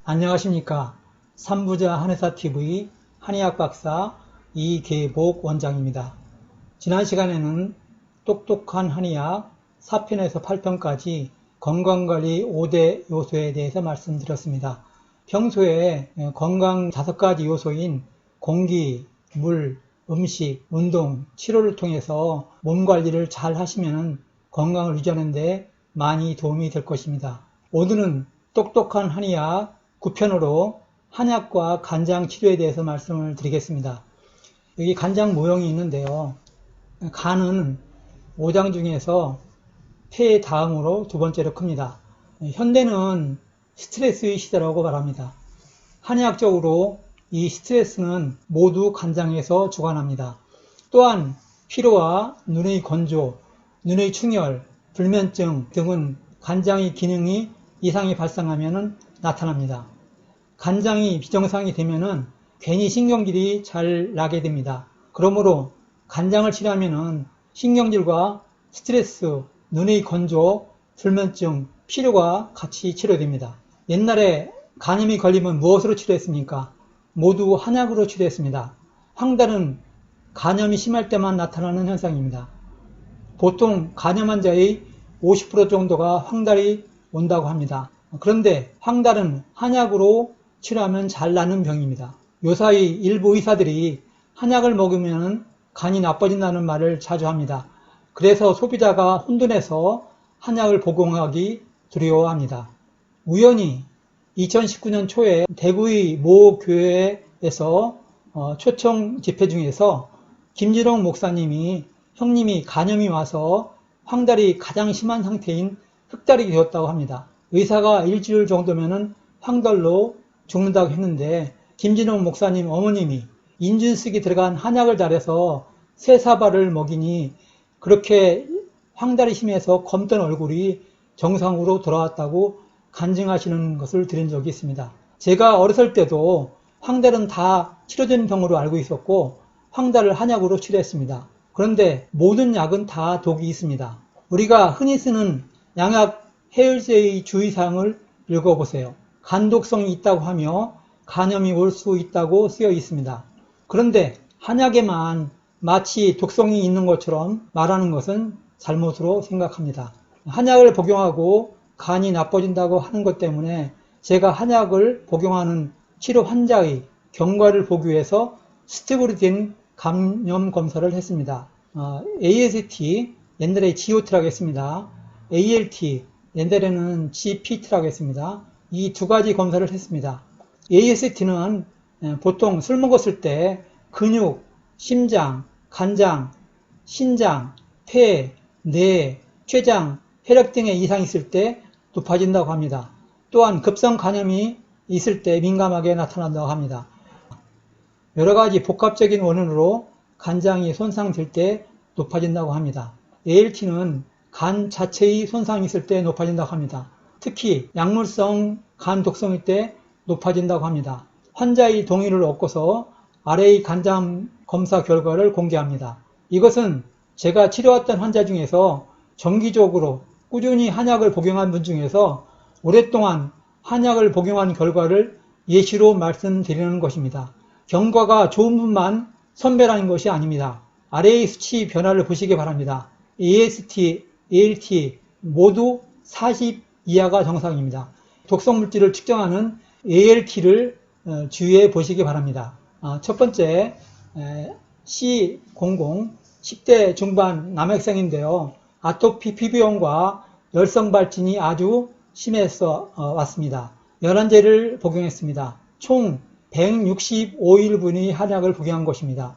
안녕하십니까. 삼부자 한의사TV 한의학 박사 이계복 원장입니다. 지난 시간에는 똑똑한 한의학 4편에서 8편까지 건강관리 5대 요소에 대해서 말씀드렸습니다. 평소에 건강 5가지 요소인 공기, 물, 음식, 운동, 치료를 통해서 몸 관리를 잘 하시면 건강을 유지하는 데 많이 도움이 될 것입니다. 오늘은 똑똑한 한의학 9편으로 한약과 간장 치료에 대해서 말씀을 드리겠습니다. 여기 간장 모형이 있는데요. 간은 오장 중에서 폐 다음으로 두 번째로 큽니다. 현대는 스트레스의 시대라고 말합니다. 한의학적으로 이 스트레스는 모두 간장에서 주관합니다. 또한 피로와 눈의 건조, 눈의 충혈, 불면증 등은 간장의 기능이 이상이 발생하면 나타납니다. 간장이 비정상이 되면은 괜히 신경질이 잘 나게 됩니다. 그러므로 간장을 치료하면은 신경질과 스트레스, 눈의 건조, 불면증, 피로가 같이 치료됩니다. 옛날에 간염이 걸리면 무엇으로 치료했습니까? 모두 한약으로 치료했습니다. 황달은 간염이 심할 때만 나타나는 현상입니다. 보통 간염 환자의 50% 정도가 황달이 온다고 합니다. 그런데 황달은 한약으로 치료하면 잘 나는 병입니다. 요사이 일부 의사들이 한약을 먹으면 간이 나빠진다는 말을 자주 합니다. 그래서 소비자가 혼돈해서 한약을 복용하기 두려워합니다. 우연히 2019년 초에 대구의 모 교회에서 초청 집회 중에서 김진홍 목사님이 형님이 간염이 와서 황달이 가장 심한 상태인 흑달이 되었다고 합니다. 의사가 일주일 정도면은 황달로 죽는다고 했는데 김진홍 목사님 어머님이 인준식이 들어간 한약을 달여서 쇠사발을 먹이니 그렇게 황달이 심해서 검던 얼굴이 정상으로 돌아왔다고 간증하시는 것을 들은 적이 있습니다. 제가 어렸을 때도 황달은 다 치료된 병으로 알고 있었고 황달을 한약으로 치료했습니다. 그런데 모든 약은 다 독이 있습니다. 우리가 흔히 쓰는 양약 해열제의 주의사항을 읽어보세요. 간독성이 있다고 하며 간염이 올 수 있다고 쓰여 있습니다. 그런데 한약에만 마치 독성이 있는 것처럼 말하는 것은 잘못으로 생각합니다. 한약을 복용하고 간이 나빠진다고 하는 것 때문에 제가 한약을 복용하는 치료 환자의 경과를 보기 위해서 스텝으로 된 감염 검사를 했습니다. AST, 옛날에 GOT라고 했습니다. ALT, 옛날에는 GPT라고 했습니다. 이 두 가지 검사를 했습니다. AST는 보통 술 먹었을 때 근육, 심장, 간장, 신장, 폐, 뇌, 췌장, 혈액 등의 이상이 있을 때 높아진다고 합니다. 또한 급성 간염이 있을 때 민감하게 나타난다고 합니다. 여러 가지 복합적인 원인으로 간장이 손상될 때 높아진다고 합니다. ALT는 간 자체의 손상이 있을 때 높아진다고 합니다. 특히 약물성 간 독성일 때 높아진다고 합니다. 환자의 동의를 얻고서 아래의 간장 검사 결과를 공개합니다. 이것은 제가 치료했던 환자 중에서 정기적으로 꾸준히 한약을 복용한 분 중에서 오랫동안 한약을 복용한 결과를 예시로 말씀드리는 것입니다. 경과가 좋은 분만 선별하는 것이 아닙니다. 아래의 수치 변화를 보시기 바랍니다. AST, ALT 모두 40 이하가 정상입니다. 독성물질을 측정하는 ALT를 주의해 보시기 바랍니다. 첫 번째 C00 10대 중반 남학생인데요. 아토피 피부염과 열성 발진이 아주 심해서 왔습니다. 열한제를 복용했습니다. 총 165일분의 한약을 복용한 것입니다.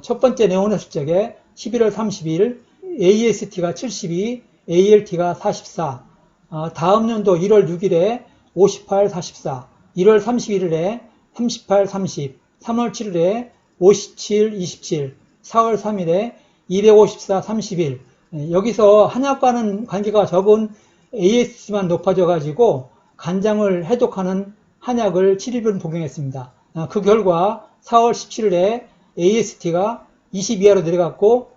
첫 번째 내원의 수적에 11월 30일 AST가 72, ALT가 44, 다음 연도 1월 6일에 58, 44, 1월 31일에 38, 30, 3월 7일에 57, 27, 4월 3일에 254, 31. 여기서 한약과는 관계가 적은 AST만 높아져 가지고 간장을 해독하는 한약을 7일분 복용했습니다. 그 결과 4월 17일에 AST가 20 이하로 내려갔고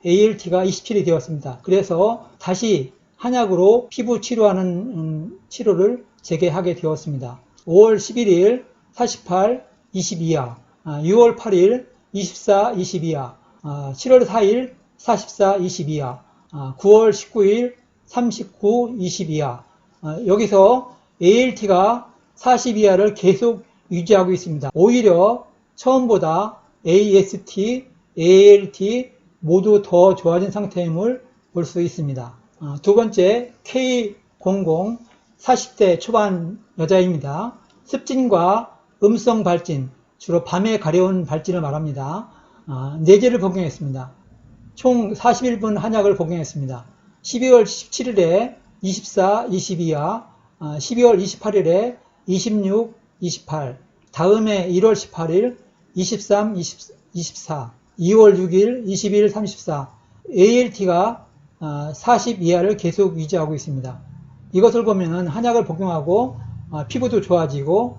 ALT가 27이 되었습니다. 그래서 다시 한약으로 피부 치료하는 치료를 재개하게 되었습니다. 5월 11일 48, 22야, 6월 8일 24, 22야, 7월 4일 44, 22야, 9월 19일 39, 22야. 여기서 ALT가 40이하를 계속 유지하고 있습니다. 오히려 처음보다 AST, ALT 모두 더 좋아진 상태임을 볼 수 있습니다. 두 번째 K00 40대 초반 여자입니다. 습진과 음성 발진, 주로 밤에 가려운 발진을 말합니다. 4제를 복용했습니다. 총 41분 한약을 복용했습니다. 12월 17일에 24, 22야, 12월 28일에 26, 28, 다음에 1월 18일, 23, 24, 2월 6일, 21, 34, ALT가 40 이하를 계속 유지하고 있습니다. 이것을 보면은 한약을 복용하고 피부도 좋아지고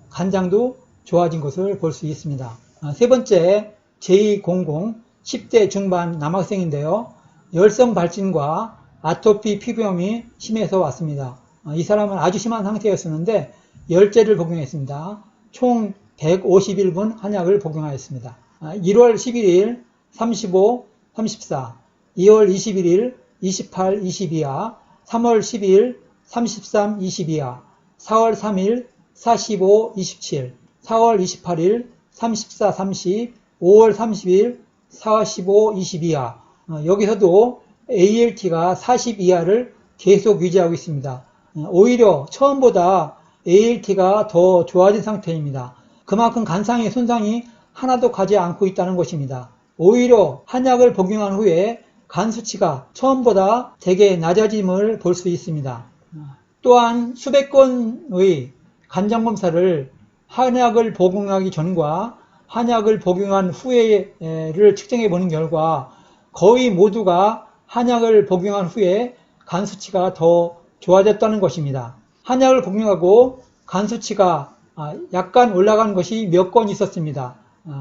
간장도 좋아진 것을 볼 수 있습니다. 세 번째 J00 10대 중반 남학생인데요. 열성 발진과 아토피 피부염이 심해서 왔습니다. 이 사람은 아주 심한 상태였었는데 10제를 복용했습니다. 총 151분 한약을 복용하였습니다. 1월 11일 35, 34, 2월 21일 28, 22야, 3월 12일 33, 22야, 4월 3일 45, 27, 4월 28일 34, 30, 5월 30일 45, 22야. 여기서도 ALT가 40 이하를 계속 유지하고 있습니다. 오히려 처음보다 ALT가 더 좋아진 상태입니다. 그만큼 간상의 손상이 하나도 가지 않고 있다는 것입니다. 오히려 한약을 복용한 후에 간 수치가 처음보다 되게 낮아짐을 볼 수 있습니다. 또한 수백 건의 간장검사를 한약을 복용하기 전과 한약을 복용한 후에를 측정해 보는 결과 거의 모두가 한약을 복용한 후에 간 수치가 더 좋아졌다는 것입니다. 한약을 복용하고 간 수치가 약간 올라간 것이 몇 건 있었습니다.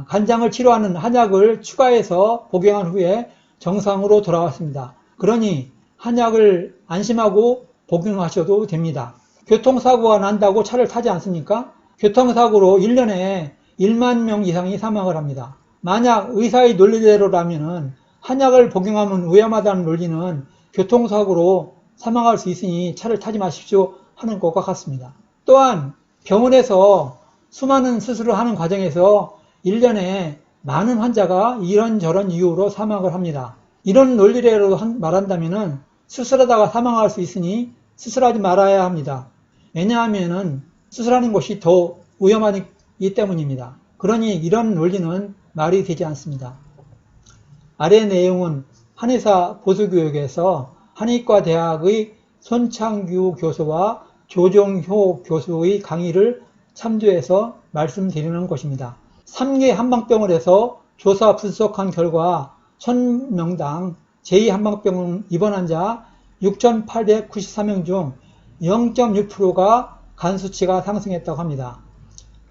간장을 치료하는 한약을 추가해서 복용한 후에 정상으로 돌아왔습니다. 그러니 한약을 안심하고 복용하셔도 됩니다. 교통사고가 난다고 차를 타지 않습니까? 교통사고로 1년에 1만 명 이상이 사망을 합니다. 만약 의사의 논리대로라면 한약을 복용하면 위험하다는 논리는 교통사고로 사망할 수 있으니 차를 타지 마십시오 하는 것과 같습니다. 또한 병원에서 수많은 수술을 하는 과정에서 1년에 많은 환자가 이런저런 이유로 사망을 합니다. 이런 논리대로 말한다면 수술하다가 사망할 수 있으니 수술하지 말아야 합니다. 왜냐하면 수술하는 것이 더 위험하기 때문입니다. 그러니 이런 논리는 말이 되지 않습니다. 아래 내용은 한의사 보수교육에서 한의과대학의 손창규 교수와 조정효 교수의 강의를 참조해서 말씀드리는 것입니다. 3개 한방병원에서 조사 분석한 결과 1000명당 제2한방병원 입원 환자 6,893명 중 0.6%가 간 수치가 상승했다고 합니다.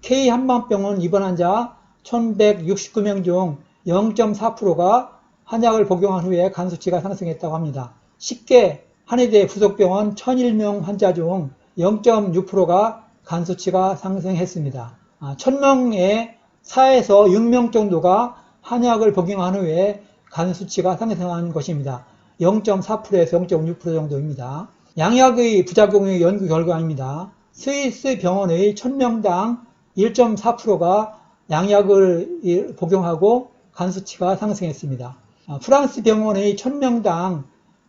K한방병원 입원 환자 1,169명 중 0.4%가 한약을 복용한 후에 간 수치가 상승했다고 합니다. 10개 한의대附属병원 1,001명 환자 중 0.6%가 간 수치가 상승했습니다. 1,000명의 4에서 6명 정도가 한약을 복용한 후에 간 수치가 상승한 것입니다. 0.4%에서 0.6% 정도입니다. 양약의 부작용의 연구 결과입니다. 스위스 병원의 1,000명당 1.4%가 양약을 복용하고 간 수치가 상승했습니다. 프랑스 병원의 1,000명당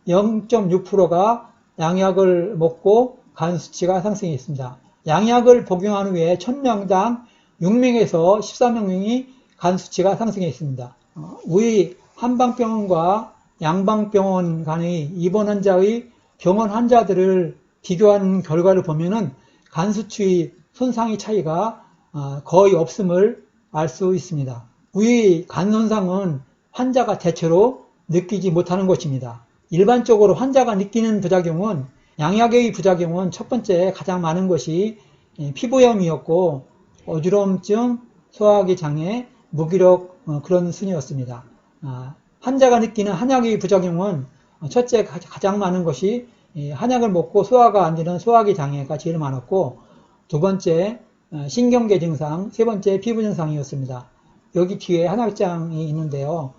0.6%가 양약을 먹고 간 수치가 상승했습니다. 양약을 복용한 후에 1,000명당 6명에서 14명이 간 수치가 상승했습니다. 우리 한방병원과 양방병원 간의 입원 환자의 병원 환자들을 비교한 결과를 보면은 간 수치의 손상의 차이가 거의 없음을 알 수 있습니다. 우리 간 손상은 환자가 대체로 느끼지 못하는 것입니다. 일반적으로 환자가 느끼는 부작용은 양약의 부작용은 첫 번째 가장 많은 것이 피부염이었고 어지러움증, 소화기 장애, 무기력 그런 순이었습니다. 환자가 느끼는 한약의 부작용은 첫째 가장 많은 것이 한약을 먹고 소화가 안 되는 소화기 장애가 제일 많았고 두 번째 신경계 증상, 세 번째 피부 증상이었습니다. 여기 뒤에 한약장이 있는데요.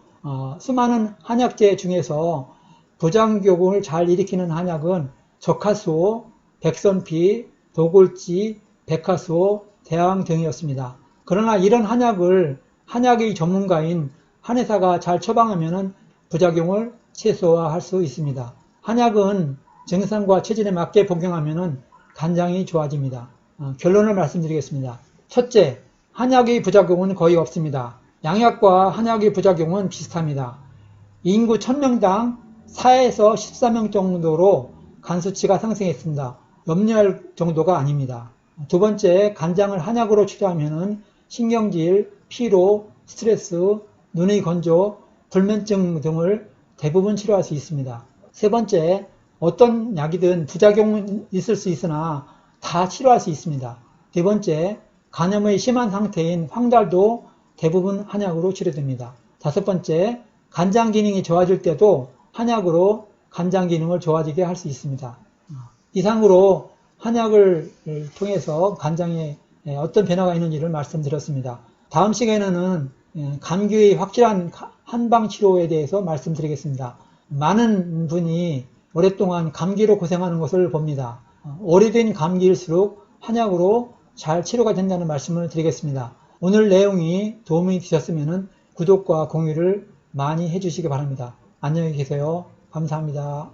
수많은 한약재 중에서 부작용을 잘 일으키는 한약은 적하수호, 백선피, 도골지, 백하수호, 대왕 등이었습니다. 그러나 이런 한약을 한약의 전문가인 한의사가 잘 처방하면 부작용을 최소화할 수 있습니다. 한약은 증상과 체질에 맞게 복용하면 간장이 좋아집니다. 결론을 말씀드리겠습니다. 첫째, 한약의 부작용은 거의 없습니다. 양약과 한약의 부작용은 비슷합니다. 인구 1000명당 4에서 14명 정도로 간수치가 상승했습니다. 염려할 정도가 아닙니다. 두 번째, 간장을 한약으로 치료하면 신경질, 피로, 스트레스, 눈의 건조, 불면증 등을 대부분 치료할 수 있습니다. 세 번째, 어떤 약이든 부작용은 있을 수 있으나 다 치료할 수 있습니다. 네 번째, 간염의 심한 상태인 황달도 대부분 한약으로 치료됩니다. 다섯 번째, 간장 기능이 좋아질 때도 한약으로 간장 기능을 좋아지게 할 수 있습니다. 이상으로 한약을 통해서 간장에 어떤 변화가 있는지를 말씀드렸습니다. 다음 시간에는 감기의 확실한 한방 치료에 대해서 말씀드리겠습니다. 많은 분이 오랫동안 감기로 고생하는 것을 봅니다. 오래된 감기일수록 한약으로 잘 치료가 된다는 말씀을 드리겠습니다. 오늘 내용이 도움이 되셨으면 구독과 공유를 많이 해주시기 바랍니다. 안녕히 계세요. 감사합니다.